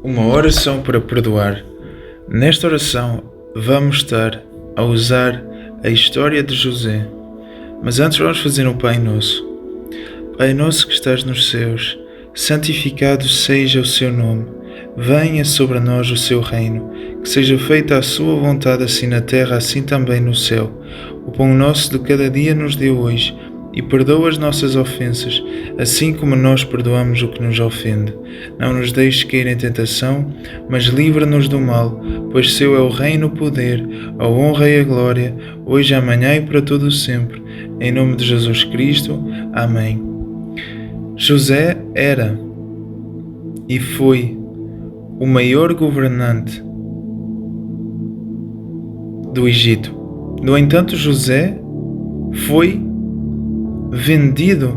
Uma oração para perdoar. Nesta oração, vamos estar a usar a história de José. Mas antes vamos fazer um Pai Nosso. Pai Nosso que estás nos céus, santificado seja o seu nome. Venha sobre nós o seu reino. Que seja feita a sua vontade, assim na terra, assim também no céu. O pão nosso de cada dia nos dê hoje. E perdoa as nossas ofensas, assim como nós perdoamos o que nos ofende. Não nos deixes cair em tentação, mas livra-nos do mal, pois seu é o reino, o poder, a honra e a glória, hoje, amanhã e para todo o sempre. Em nome de Jesus Cristo. Amém. José era e foi o maior governante do Egito. No entanto, José foi vendido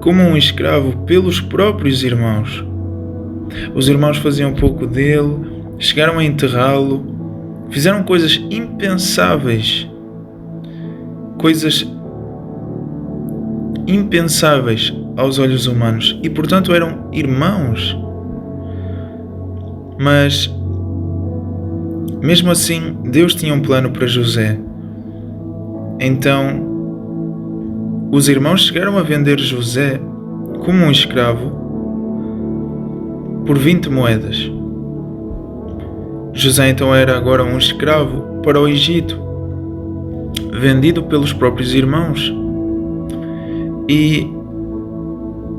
como um escravo pelos próprios irmãos. Os irmãos faziam pouco dele, chegaram a enterrá-lo, fizeram coisas impensáveis, aos olhos humanos, e portanto eram irmãos. Mas mesmo assim, Deus tinha um plano para José. Então os irmãos chegaram a vender José como um escravo por 20 moedas. José então era agora um escravo para o Egito, vendido pelos próprios irmãos. E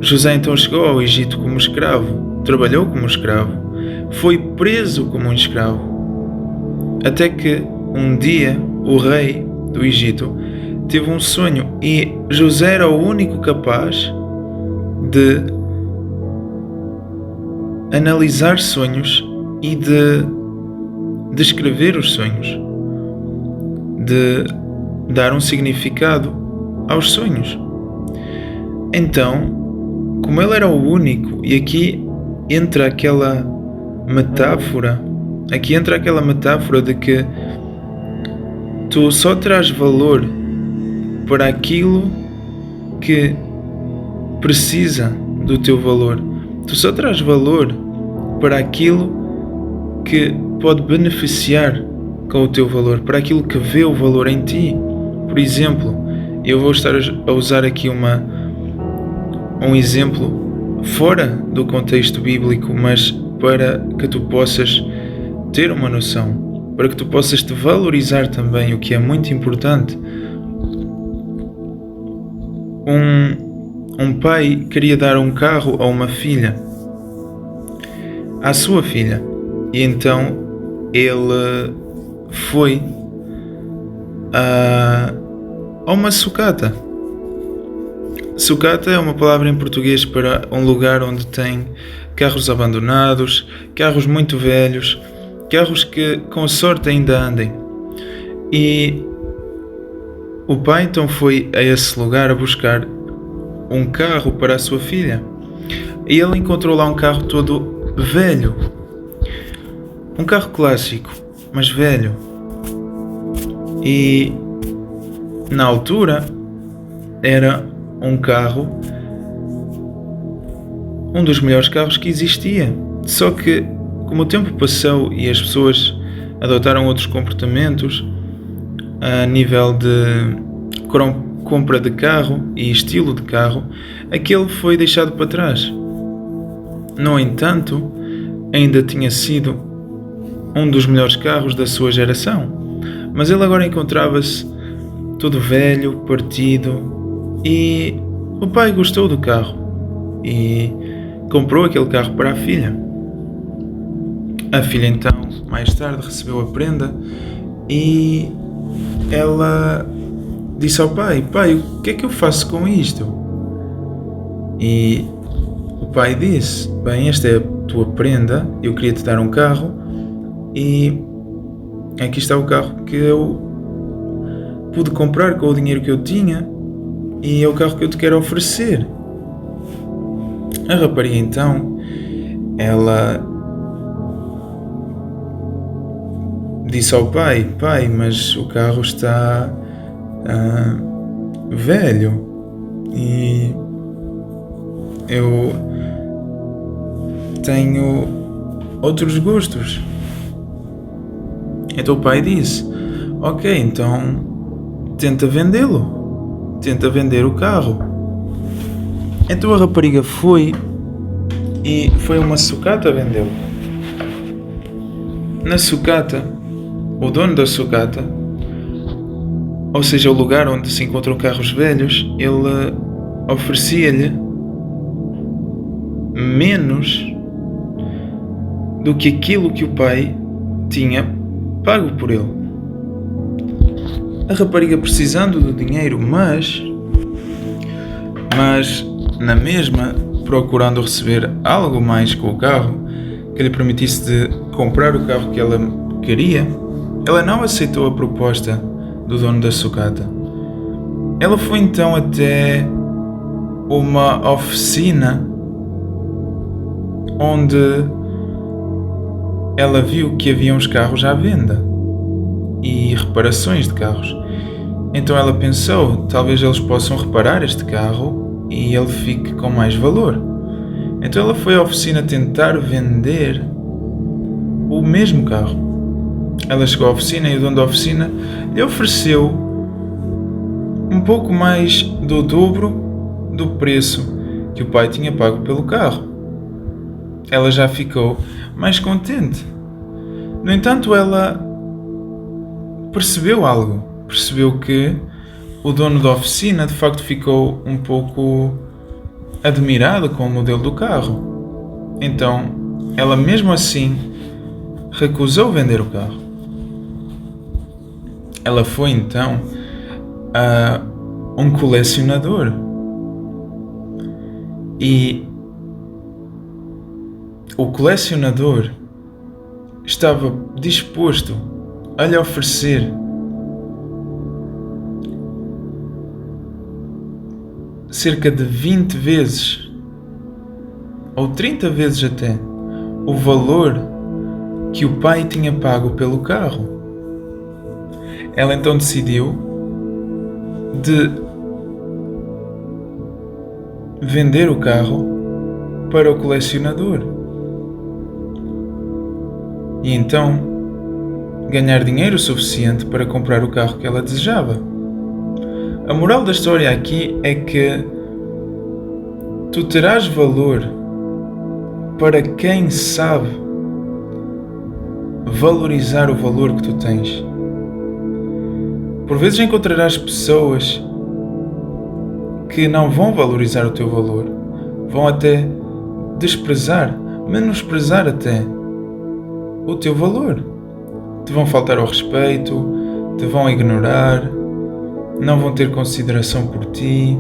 José então chegou ao Egito como escravo, trabalhou como escravo, foi preso como um escravo, até que um dia o rei do Egito teve um sonho e José era o único capaz de analisar sonhos e de descrever os sonhos, de dar um significado aos sonhos. Então, como ele era o único, e aqui entra aquela metáfora de que tu só terás valor para aquilo que precisa do teu valor. Tu só terás valor para aquilo que pode beneficiar com o teu valor, para aquilo que vê o valor em ti. Por exemplo, eu vou estar a usar aqui um exemplo fora do contexto bíblico, mas para que tu possas ter uma noção, para que tu possas te valorizar também, o que é muito importante. Um pai queria dar um carro a uma filha, à sua filha, e então ele foi a uma sucata. Sucata é uma palavra em português para um lugar onde tem carros abandonados, carros muito velhos, carros que com sorte ainda andem. E o pai então foi a esse lugar a buscar um carro para a sua filha. E ele encontrou lá um carro todo velho. Um carro clássico, mas velho. E na altura era um carro, um dos melhores carros que existia. Só que, como o tempo passou e as pessoas adotaram outros comportamentos a nível de compra de carro e estilo de carro, aquele foi deixado para trás. No entanto, ainda tinha sido um dos melhores carros da sua geração, mas ele agora encontrava-se todo velho, partido, e o pai gostou do carro e comprou aquele carro para a filha. A filha então, mais tarde, recebeu a prenda e ela disse ao pai: "Pai, o que é que eu faço com isto?" E o pai disse: "Bem, esta é a tua prenda, eu queria te dar um carro e aqui está o carro que eu pude comprar com o dinheiro que eu tinha e é o carro que eu te quero oferecer." A rapariga então, ela disse ao pai: "Pai, mas o carro está velho e eu tenho outros gostos. Então o pai disse: ok, então tenta vendê-lo. Tenta vender o carro. Então a rapariga foi a uma sucata vendê-lo. Na sucata, o dono da sucata, ou seja, o lugar onde se encontram carros velhos, ele oferecia-lhe menos do que aquilo que o pai tinha pago por ele. A rapariga precisando do dinheiro, mas na mesma procurando receber algo mais com o carro que lhe permitisse de comprar o carro que ela queria, ela não aceitou a proposta do dono da sucata. Ela foi então até uma oficina onde ela viu que havia uns carros à venda e reparações de carros. Então ela pensou, talvez eles possam reparar este carro e ele fique com mais valor. Então ela foi à oficina tentar vender o mesmo carro. Ela chegou à oficina e o dono da oficina lhe ofereceu um pouco mais do dobro do preço que o pai tinha pago pelo carro. Ela já ficou mais contente. No entanto, ela percebeu algo. Percebeu que o dono da oficina de facto ficou um pouco admirado com o modelo do carro. Então, ela mesmo assim recusou vender o carro. Ela foi então a um colecionador e o colecionador estava disposto a lhe oferecer cerca de 20 vezes ou 30 vezes até o valor que o pai tinha pago pelo carro. Ela então decidiu de vender o carro para o colecionador e então ganhar dinheiro suficiente para comprar o carro que ela desejava. A moral da história aqui é que tu terás valor para quem sabe valorizar o valor que tu tens. Por vezes encontrarás pessoas que não vão valorizar o teu valor, vão até desprezar, menosprezar até o teu valor. Te vão faltar ao respeito, te vão ignorar, não vão ter consideração por ti,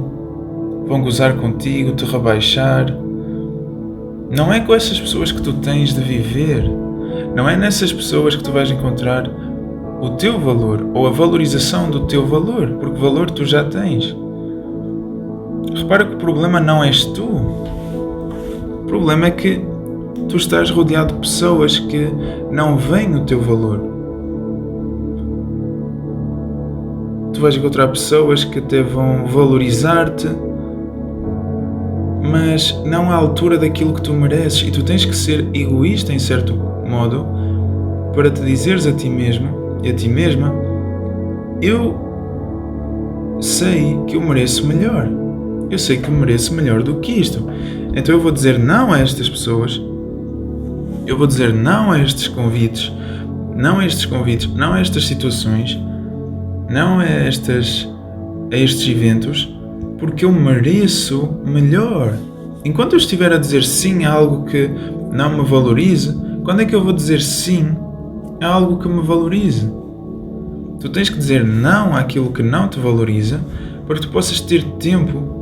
vão gozar contigo, te rebaixar. Não é com essas pessoas que tu tens de viver, não é nessas pessoas que tu vais encontrar o teu valor ou a valorização do teu valor, porque valor tu já tens. Repara que o problema não és tu. O problema é que tu estás rodeado de pessoas que não veem o teu valor. Tu vais encontrar pessoas que até vão valorizar-te, mas não à altura daquilo que tu mereces, e tu tens que ser egoísta em certo modo para te dizeres a ti mesmo e a ti mesma: eu sei que eu mereço melhor, eu sei que mereço melhor do que isto, então eu vou dizer não a estas pessoas, eu vou dizer não a estes convites, não a estas situações, não a estes eventos, porque eu mereço melhor. Enquanto eu estiver a dizer sim a algo que não me valorize, quando é que eu vou dizer sim a algo que me valorize? Tu tens que dizer não àquilo que não te valoriza para que tu possas ter tempo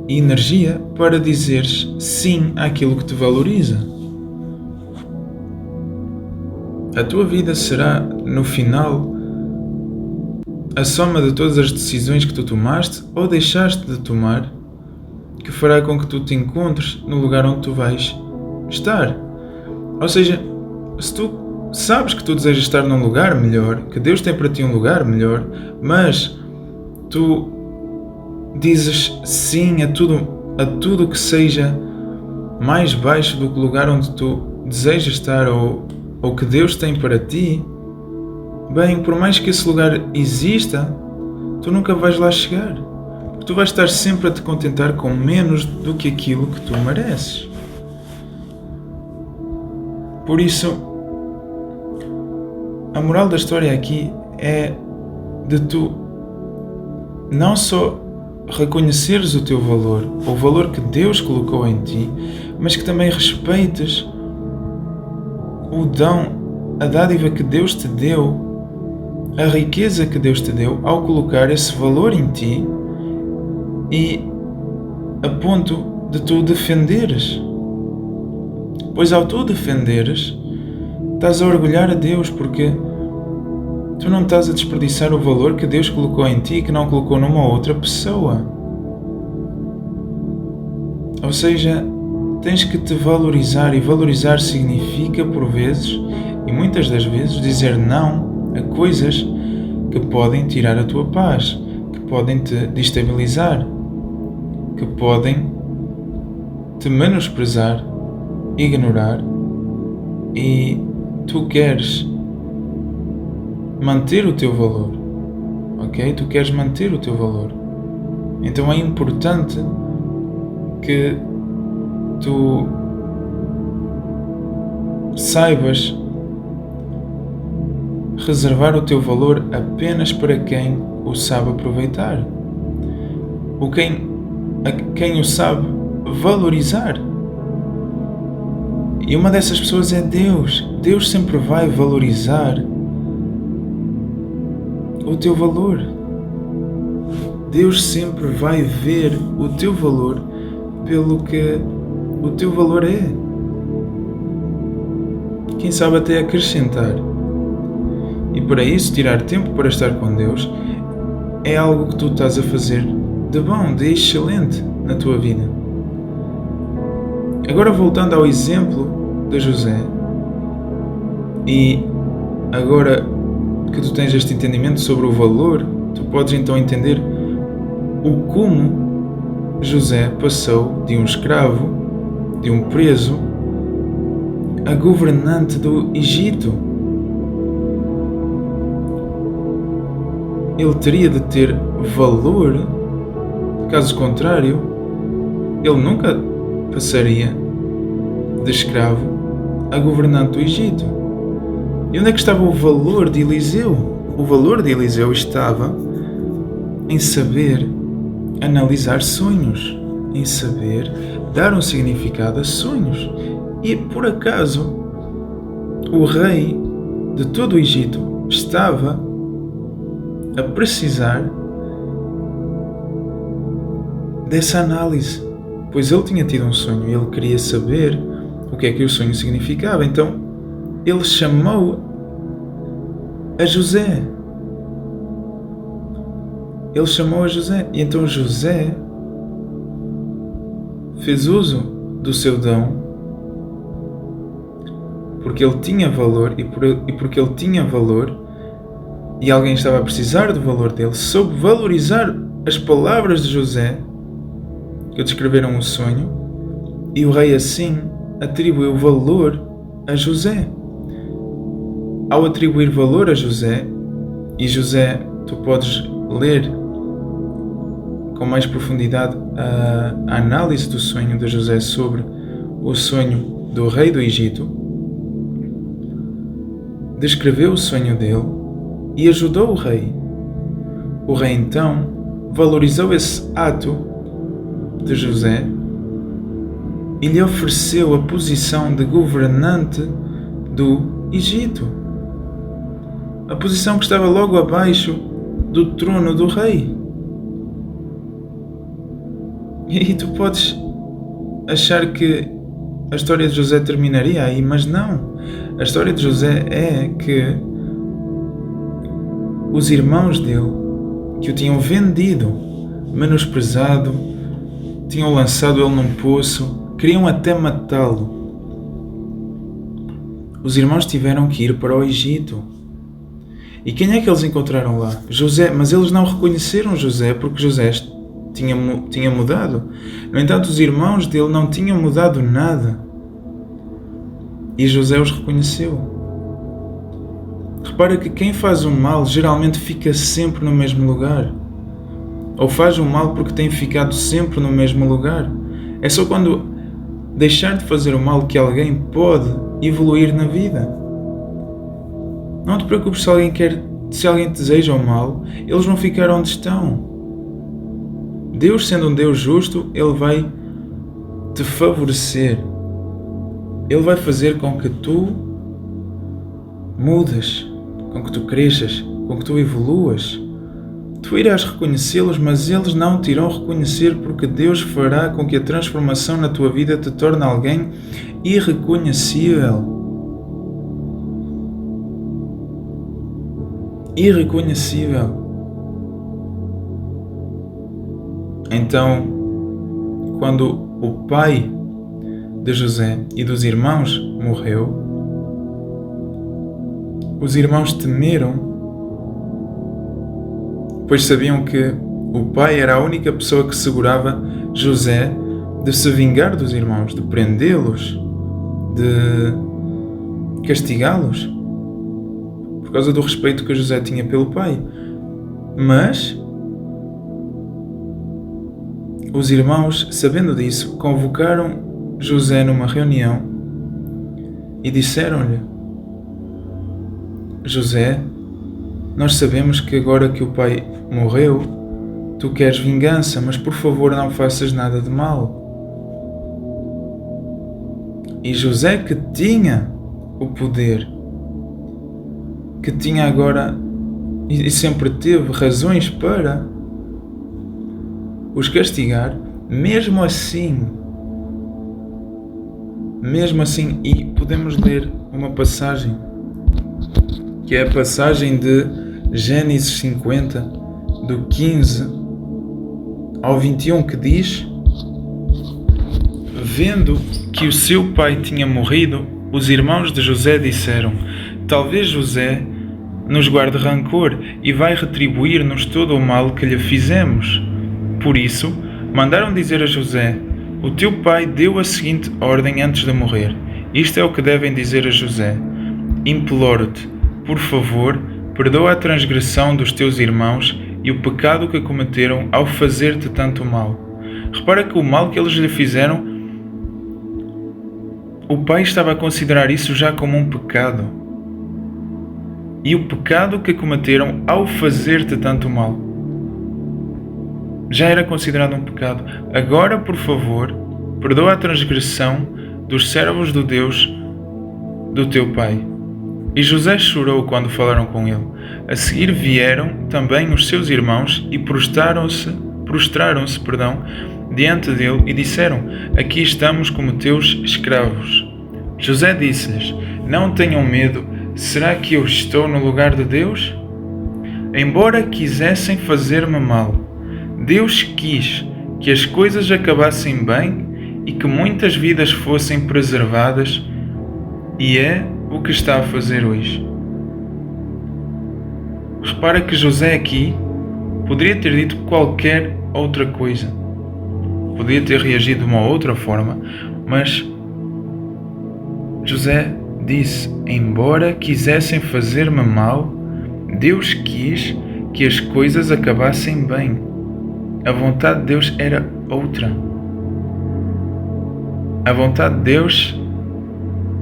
e energia para dizeres sim àquilo que te valoriza. A tua vida será, no final, a soma de todas as decisões que tu tomaste ou deixaste de tomar, que fará com que tu te encontres no lugar onde tu vais estar. Ou seja, se tu sabes que tu desejas estar num lugar melhor, que Deus tem para ti um lugar melhor, mas tu dizes sim a tudo que seja mais baixo do que o lugar onde tu desejas estar ou que Deus tem para ti, bem, por mais que esse lugar exista, tu nunca vais lá chegar. Porque tu vais estar sempre a te contentar com menos do que aquilo que tu mereces. Por isso, a moral da história aqui é de tu não só reconheceres o teu valor, o valor que Deus colocou em ti, mas que também respeites o dom, a dádiva que Deus te deu, a riqueza que Deus te deu ao colocar esse valor em ti e a ponto de tu defenderes. Pois ao tu defenderes, estás a orgulhar a Deus porque tu não estás a desperdiçar o valor que Deus colocou em ti e que não colocou numa outra pessoa. Ou seja, tens que te valorizar, e valorizar significa, por vezes, e muitas das vezes, dizer não a coisas que podem tirar a tua paz, que podem te destabilizar, que podem te menosprezar, ignorar, e tu queres manter o teu valor, ok? Tu queres manter o teu valor. Então é importante que tu saibas reservar o teu valor apenas para quem o sabe aproveitar, quem o sabe valorizar. E uma dessas pessoas é Deus. Deus sempre vai valorizar o teu valor. Deus sempre vai ver o teu valor pelo que o teu valor é. Quem sabe até acrescentar. E para isso, tirar tempo para estar com Deus é algo que tu estás a fazer de bom, de excelente na tua vida. Agora, voltando ao exemplo de José, e agora que tu tens este entendimento sobre o valor, tu podes então entender o como José passou de um escravo, de um preso, a governante do Egito. Ele teria de ter valor, caso contrário, ele nunca passaria de escravo a governante do Egito. E onde é que estava o valor de Eliseu? O valor de Eliseu estava em saber analisar sonhos, em saber dar um significado a sonhos. E por acaso, o rei de todo o Egito estava a precisar dessa análise, pois ele tinha tido um sonho e ele queria saber o que é que o sonho significava. Então ele chamou a José. E então José fez uso do seu dom, porque ele tinha valor, e porque ele tinha valor e alguém estava a precisar do valor dele, soube valorizar as palavras de José que descreveram o sonho, e o rei assim atribuiu valor a José. Ao atribuir valor a José, e José, tu podes ler com mais profundidade a análise do sonho de José sobre o sonho do rei do Egito, descreveu o sonho dele e ajudou o rei. O rei então valorizou esse ato de José e lhe ofereceu a posição de governante do Egito, a posição que estava logo abaixo do trono do rei. E tu podes achar que a história de José terminaria aí, mas não. A história de José é que os irmãos dele, que o tinham vendido, menosprezado, tinham lançado ele num poço, queriam até matá-lo. Os irmãos tiveram que ir para o Egito. E quem é que eles encontraram lá? José. Mas eles não reconheceram José porque José tinha mudado. No entanto, os irmãos dele não tinham mudado nada. E José os reconheceu. Repara que quem faz o mal geralmente fica sempre no mesmo lugar. Ou faz o mal porque tem ficado sempre no mesmo lugar. É só quando deixar de fazer o mal que alguém pode evoluir na vida. Não te preocupes se alguém te deseja o mal, eles vão ficar onde estão. Deus, sendo um Deus justo, Ele vai te favorecer. Ele vai fazer com que tu mudes, com que tu cresças, com que tu evoluas. Tu irás reconhecê-los, mas eles não te irão reconhecer, porque Deus fará com que a transformação na tua vida te torne alguém irreconhecível. Irreconhecível. Então, quando o pai de José e dos irmãos morreu, os irmãos temeram, pois sabiam que o pai era a única pessoa que segurava José de se vingar dos irmãos, de prendê-los, de castigá-los, por causa do respeito que José tinha pelo pai. Mas os irmãos, sabendo disso, convocaram José numa reunião e disseram-lhe: José, nós sabemos que agora que o pai morreu, tu queres vingança, mas por favor não faças nada de mal. E José, que tinha o poder, que tinha agora e sempre teve razões para os castigar, mesmo assim, e podemos ler uma passagem, que é a passagem de Gênesis 50, do 15 ao 21, que diz: vendo que o seu pai tinha morrido, os irmãos de José disseram: talvez José nos guarde rancor e vai retribuir-nos todo o mal que lhe fizemos. Por isso, mandaram dizer a José: o teu pai deu a seguinte ordem antes de morrer. Isto é o que devem dizer a José: imploro-te, por favor, perdoa a transgressão dos teus irmãos e o pecado que cometeram ao fazer-te tanto mal. Repara que o mal que eles lhe fizeram, o pai estava a considerar isso já como um pecado. E o pecado que cometeram ao fazer-te tanto mal já era considerado um pecado. Agora, por favor, perdoa a transgressão dos servos do Deus do teu pai. E José chorou quando falaram com ele. A seguir vieram também os seus irmãos e prostraram-se, diante dele e disseram: aqui estamos como teus escravos. José disse-lhes: não tenham medo, será que eu estou no lugar de Deus? Embora quisessem fazer-me mal, Deus quis que as coisas acabassem bem e que muitas vidas fossem preservadas, e é o que está a fazer hoje. Repara que José aqui poderia ter dito qualquer outra coisa, poderia ter reagido de uma outra forma, mas José disse: embora quisessem fazer-me mal, Deus quis que as coisas acabassem bem. A vontade de Deus era outra. A vontade de Deus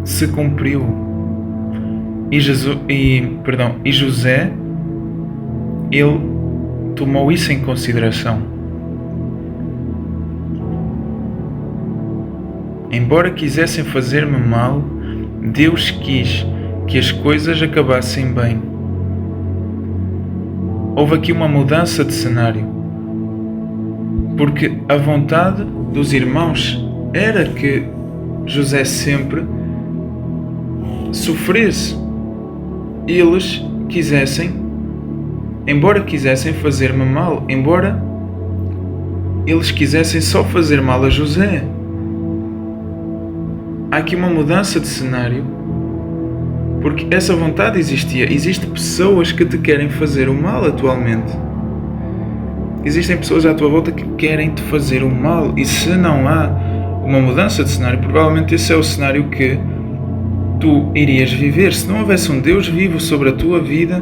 se cumpriu. E José, ele tomou isso em consideração. Embora quisessem fazer-me mal, Deus quis que as coisas acabassem bem. Houve aqui uma mudança de cenário, porque a vontade dos irmãos era que José sempre sofresse. Eles embora quisessem fazer-me mal, embora eles quisessem só fazer mal a José. Há aqui uma mudança de cenário, porque essa vontade existia. Existem pessoas que te querem fazer o mal atualmente. existem pessoas à tua volta que querem te fazer o mal, e se não há uma mudança de cenário, provavelmente esse é o cenário que tu irias viver. Se não houvesse um Deus vivo sobre a tua vida,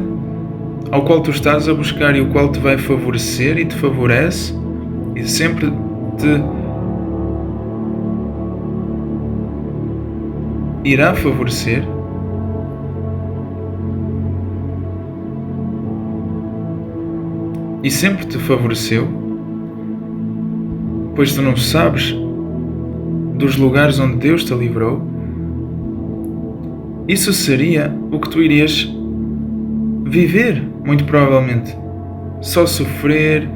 ao qual tu estás a buscar e o qual te vai favorecer e te favorece e sempre te irá favorecer, e sempre te favoreceu, pois tu não sabes dos lugares onde Deus te livrou, isso seria o que tu irias viver, muito provavelmente. Só sofrer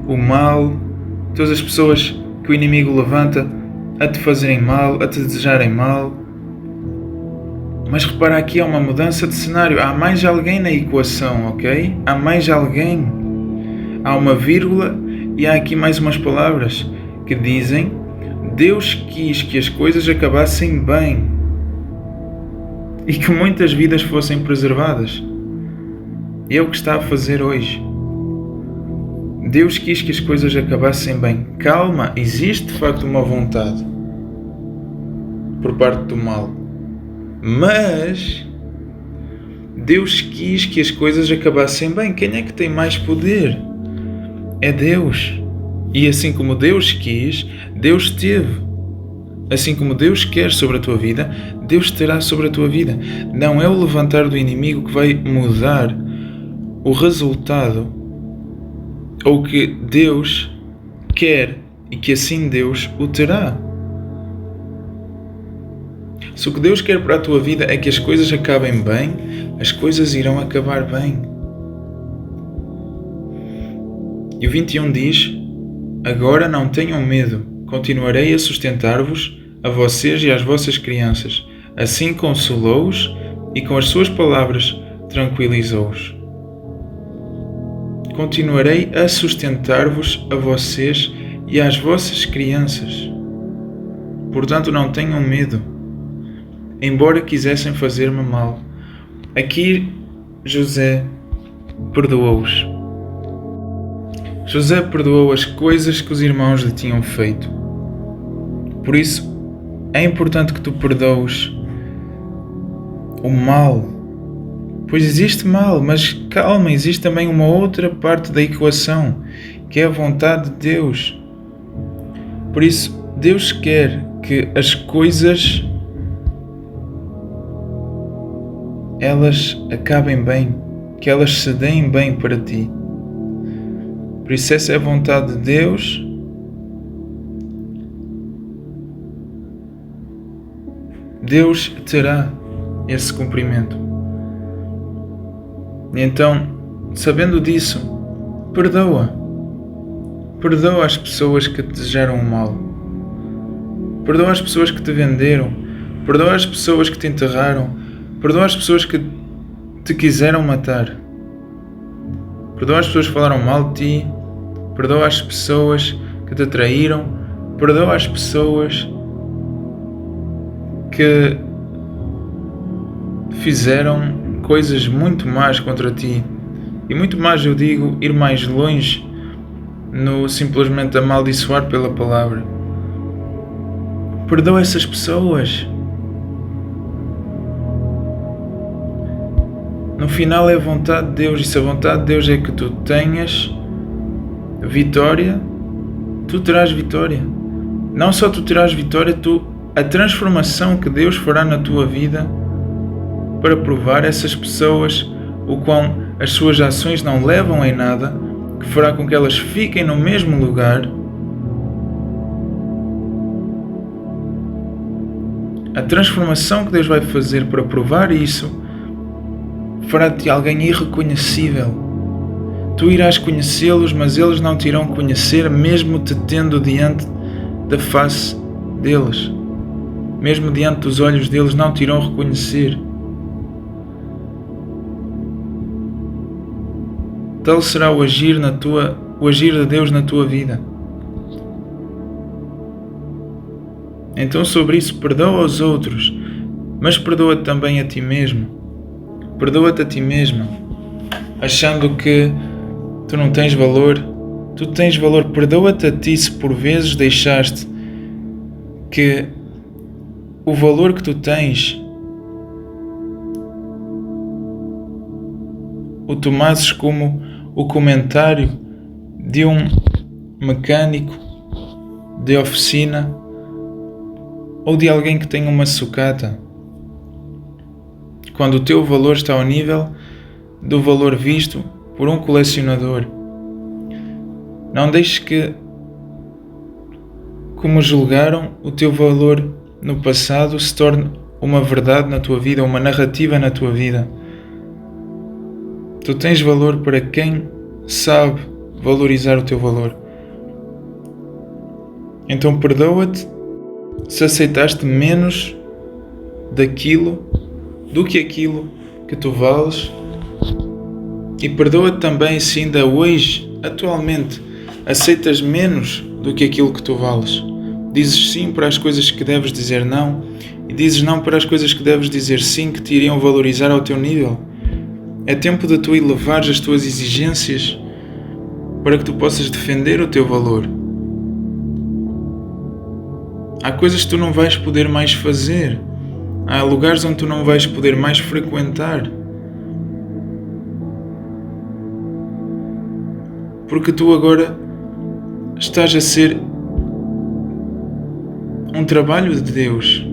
o mal, todas as pessoas que o inimigo levanta a te fazerem mal, a te desejarem mal. Mas repara, aqui há uma mudança de cenário. Há mais alguém na equação, ok? Há mais alguém. Há uma vírgula e há aqui mais umas palavras que dizem: Deus quis que as coisas acabassem bem e que muitas vidas fossem preservadas. E é o que está a fazer hoje. Deus quis que as coisas acabassem bem. Calma, existe de facto uma vontade por parte do mal. Mas Deus quis que as coisas acabassem bem. Quem é que tem mais poder? É Deus. E assim como Deus quis, Deus teve. Assim como Deus quer sobre a tua vida, Deus terá sobre a tua vida. Não é o levantar do inimigo que vai mudar o resultado, ou que Deus quer e que assim Deus o terá. Se o que Deus quer para a tua vida é que as coisas acabem bem, as coisas irão acabar bem. E o 21 diz: agora não tenham medo, continuarei a sustentar-vos, a vocês e às vossas crianças. Assim consolou-os e com as suas palavras tranquilizou-os. Continuarei a sustentar-vos, a vocês e às vossas crianças. Portanto, não tenham medo, embora quisessem fazer-me mal. Aqui José perdoou-os. José perdoou as coisas que os irmãos lhe tinham feito. Por isso, é importante que tu perdoes o mal. Pois existe mal, mas calma, existe também uma outra parte da equação, que é a vontade de Deus. Por isso, Deus quer que as coisas elas acabem bem, que elas se deem bem para ti. Por isso essa é a vontade de Deus. Deus terá esse cumprimento. E então, sabendo disso, perdoa. Perdoa as pessoas que te desejaram o mal. Perdoa as pessoas que te venderam. Perdoa as pessoas que te enterraram. Perdoa as pessoas que te quiseram matar. Perdoa as pessoas que falaram mal de ti. Perdoa as pessoas que te traíram. Perdoa as pessoas que fizeram coisas muito más contra ti. E muito mais, eu digo, ir mais longe no simplesmente amaldiçoar pela palavra. Perdoa essas pessoas. No final é a vontade de Deus, e se a vontade de Deus é que tu tenhas vitória, tu terás vitória. Não só tu terás vitória, a transformação que Deus fará na tua vida para provar essas pessoas o quão as suas ações não levam em nada, que fará com que elas fiquem no mesmo lugar. A transformação que Deus vai fazer para provar isso fará de ti alguém irreconhecível. Tu irás conhecê-los, mas eles não te irão conhecer, mesmo te tendo diante da face deles. Mesmo diante dos olhos deles, não te irão reconhecer. Tal será o agir de Deus na tua vida. Então, sobre isso, perdoa aos outros, mas perdoa-te também a ti mesmo. Perdoa-te a ti mesmo, achando que tu não tens valor, Tu tens valor. Perdoa-te a ti se por vezes deixaste que o valor que tu tens o tomasses como o comentário de um mecânico de oficina ou de alguém que tem uma sucata, quando o teu valor está ao nível do valor visto por um colecionador. Não deixes que, como julgaram o teu valor no passado, se torne uma verdade na tua vida, uma narrativa na tua vida. Tu tens valor para quem sabe valorizar o teu valor. Então perdoa-te se aceitaste menos do que aquilo que tu vales, e perdoa-te também se ainda hoje, atualmente, aceitas menos do que aquilo que tu vales. Dizes sim para as coisas que deves dizer não, e dizes não para as coisas que deves dizer sim, que te iriam valorizar ao teu nível. É tempo de tu elevares as tuas exigências para que tu possas defender o teu valor. Há coisas que tu não vais poder mais fazer. Há lugares onde tu não vais poder mais frequentar. Porque tu agora estás a ser um trabalho de Deus.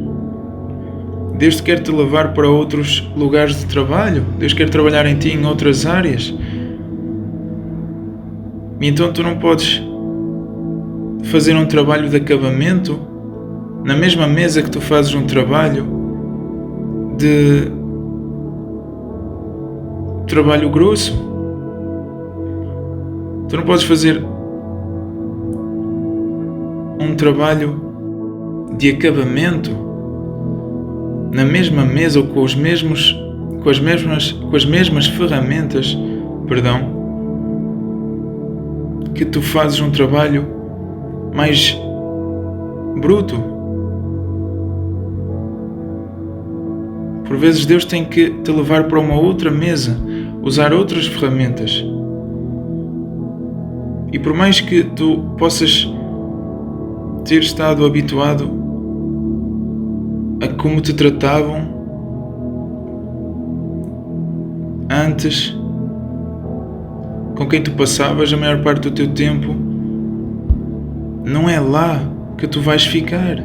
Deus te quer te levar para outros lugares de trabalho. Deus quer trabalhar em ti em outras áreas. E então tu não podes fazer um trabalho de acabamento na mesma mesa que tu fazes um trabalho de trabalho grosso. Tu não podes fazer um trabalho de acabamento na mesma mesa ou com as mesmas ferramentas, que tu fazes um trabalho mais bruto. Por vezes Deus tem que te levar para uma outra mesa, usar outras ferramentas. E por mais que tu possas ter estado habituado a como te tratavam antes, com quem tu passavas a maior parte do teu tempo, não é lá que tu vais ficar.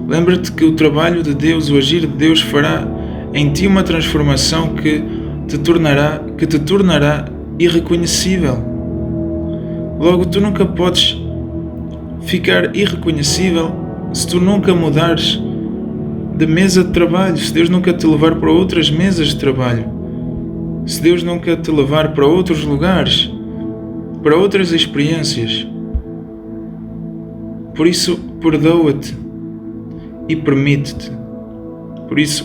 Lembra-te que o trabalho de Deus, o agir de Deus fará em ti uma transformação que te tornará irreconhecível. Logo, tu nunca podes ficar irreconhecível se tu nunca mudares de mesa de trabalho, se Deus nunca te levar para outras mesas de trabalho, se Deus nunca te levar para outros lugares, para outras experiências. Por isso, perdoa-te e permite-te. Por isso,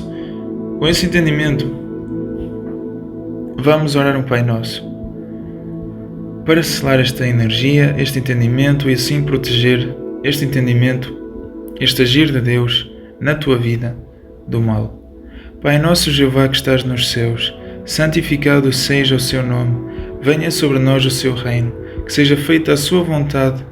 com esse entendimento, vamos orar um Pai Nosso, para selar esta energia, este entendimento, e assim proteger este entendimento, este agir de Deus na tua vida do mal. Pai nosso Jeová que estás nos céus, santificado seja o seu nome, venha sobre nós o seu reino, que seja feita a sua vontade,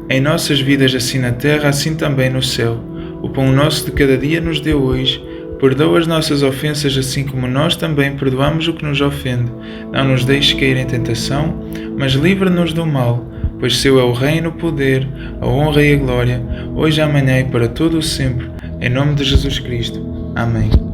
em nossas vidas assim na terra, assim também no céu. O pão nosso de cada dia nos dê hoje, perdoa as nossas ofensas assim como nós também perdoamos o que nos ofende. Não nos deixes cair em tentação, mas livra-nos do mal, pois seu é o reino, o poder, a honra e a glória, hoje, amanhã e para todo o sempre. Em nome de Jesus Cristo. Amém.